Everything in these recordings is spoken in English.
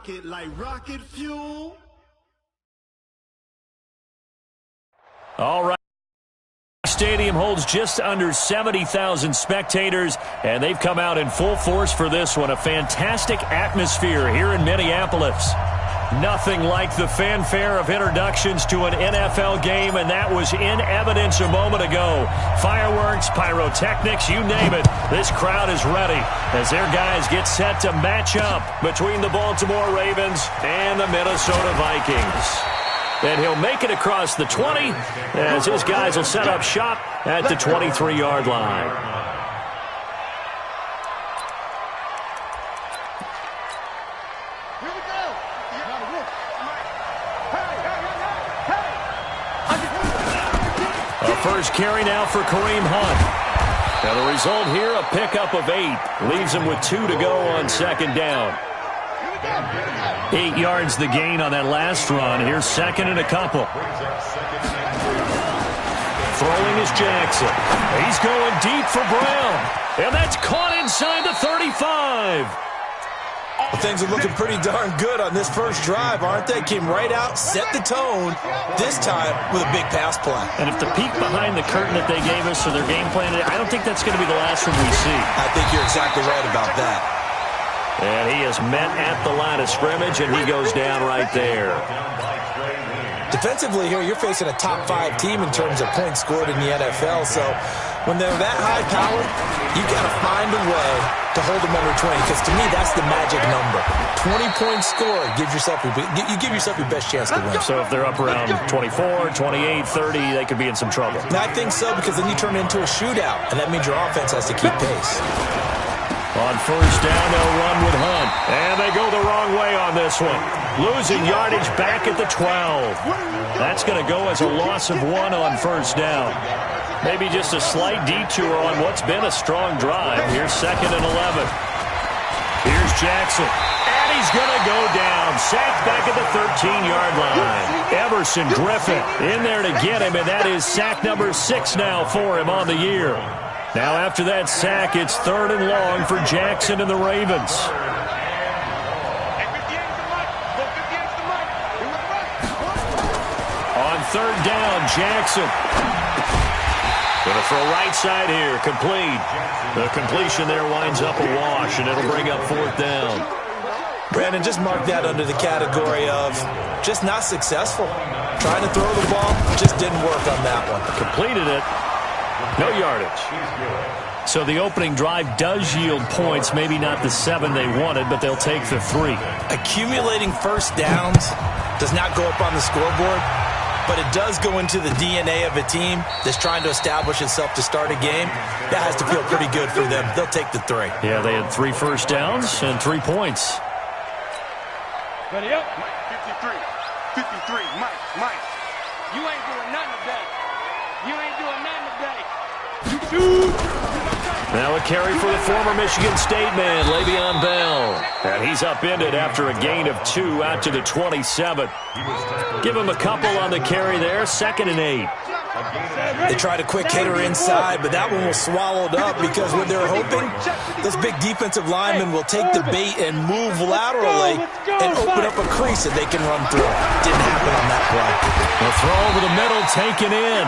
rocket like rocket fuel. All right. Stadium holds just under 70,000 spectators, and they've come out in full force for this one. A fantastic atmosphere here in Minneapolis. Nothing like the fanfare of introductions to an NFL game, and that was in evidence a moment ago. Fireworks, pyrotechnics, you name it. This crowd is ready as their guys get set to match up between the Baltimore Ravens and the Minnesota Vikings. And he'll make it across the 20 as his guys will set up shop at the 23-yard line. First carry now for Kareem Hunt. And the result here, a pickup of 8. Leaves him with 2 to go on second down. 8 yards the gain on that last run. Here's second and a couple. Throwing is Jackson. He's going deep for Brown. And that's caught inside the 35. Well, things are looking pretty darn good on this first drive, aren't they? Came right out, set the tone, this time with a big pass play. And if the peek behind the curtain that they gave us or their game plan, I don't think that's going to be the last one we see. I think you're exactly right about that. And he is met at the line of scrimmage, and he goes down right there. Defensively here, you're facing a top 5 team in terms of points scored in the NFL, so when they're that high powered, you got to find a way to hold them under 20, because to me, that's the magic number. 20 points scored, you give yourself your best chance to win. So if they're up around 24, 28, 30, they could be in some trouble. I think so, because then you turn it into a shootout, and that means your offense has to keep pace. On first down, they'll run with Hunt. And they go the wrong way on this one. Losing yardage back at the 12. That's going to go as a loss of 1 on first down. Maybe just a slight detour on what's been a strong drive. Here's second and 11. Here's Jackson. And he's going to go down. Sacked back at the 13-yard line. Everson Griffin in there to get him, and that is sack number 6 now for him on the year. Now after that sack, it's third and long for Jackson and the Ravens. On third down, Jackson. Going to throw right side here, complete. The completion there winds up a wash, and it'll bring up fourth down. Brandon, just mark that under the category of just not successful. Trying to throw the ball, just didn't work on that one. Completed it. No yardage. So the opening drive does yield points, maybe not the 7 they wanted, but they'll take the 3. Accumulating first downs does not go up on the scoreboard, but it does go into the DNA of a team that's trying to establish itself to start a game. That has to feel pretty good for them. They'll take the 3. Yeah, they had 3 first downs and 3 points. Ready up. 53. 53. Mike. You ain't doing nothing today. You ain't doing nothing today. Now a carry for the former Michigan State man, Le'Veon Bell. And he's upended after a gain of 2 out to the 27. Give him a couple on the carry there, second and 8. They tried a quick hitter inside, but that one was swallowed up because what they're hoping, those big defensive linemen will take the bait and move laterally and open up a crease that they can run through. Didn't happen on that play. The throw over the middle, taken in.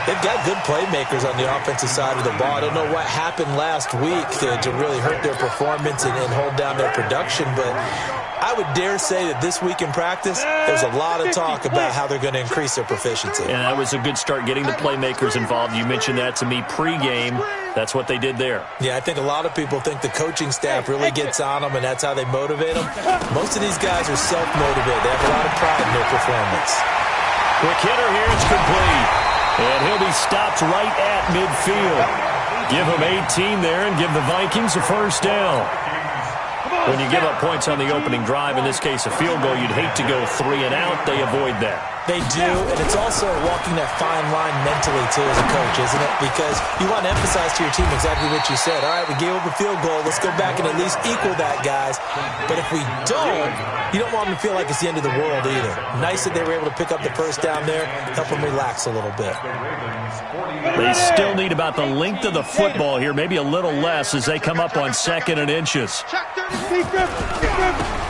They've got good playmakers on the offensive side of the ball. I don't know what happened last week to really hurt their performance and hold down their production, but I would dare say that this week in practice, there's a lot of talk about how they're going to increase their proficiency. And that was a good start, getting the playmakers involved. You mentioned that to me pregame. That's what they did there. Yeah, I think a lot of people think the coaching staff really gets on them, and that's how they motivate them. Most of these guys are self-motivated. They have a lot of pride in their performance. Quick hitter here, it's complete. And he'll be stopped right at midfield. Give him 18 there and give the Vikings a first down. When you give up points on the opening drive, in this case a field goal, you'd hate to go 3 and out. They avoid that. They do, and it's also walking that fine line mentally, too, as a coach, isn't it? Because you want to emphasize to your team exactly what you said. All right, we gave up a field goal. Let's go back and at least equal that, guys. But if we don't, you don't want them to feel like it's the end of the world either. Nice that they were able to pick up the first down there, help them relax a little bit. They still need about the length of the football here, maybe a little less as they come up on 2nd and inches.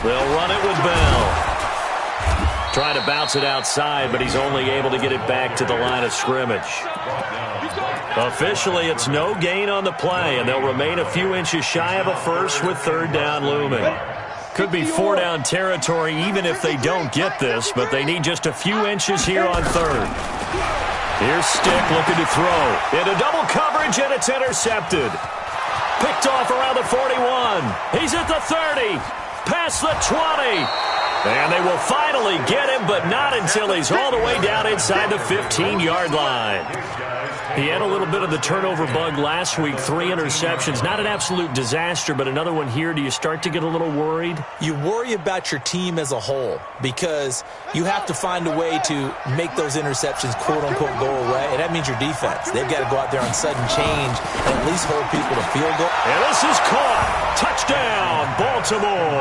They'll run it with Bell. Trying to bounce it outside, but he's only able to get it back to the line of scrimmage. Officially, it's no gain on the play, and they'll remain a few inches shy of a first with 3rd down looming. Could be 4-down territory even if they don't get this, but they need just a few inches here on 3rd. Here's Stick looking to throw. Into double coverage, and it's intercepted. Picked off around the 41. He's at the 30. Past the 20. And they will finally get him, but not until he's all the way down inside the 15-yard line. He had a little bit of the turnover bug last week, 3 interceptions. Not an absolute disaster, but another one here. Do you start to get a little worried? You worry about your team as a whole because you have to find a way to make those interceptions, quote-unquote, go away, and that means your defense. They've got to go out there on sudden change and at least hold people to field goal. And this is caught. Touchdown, Baltimore.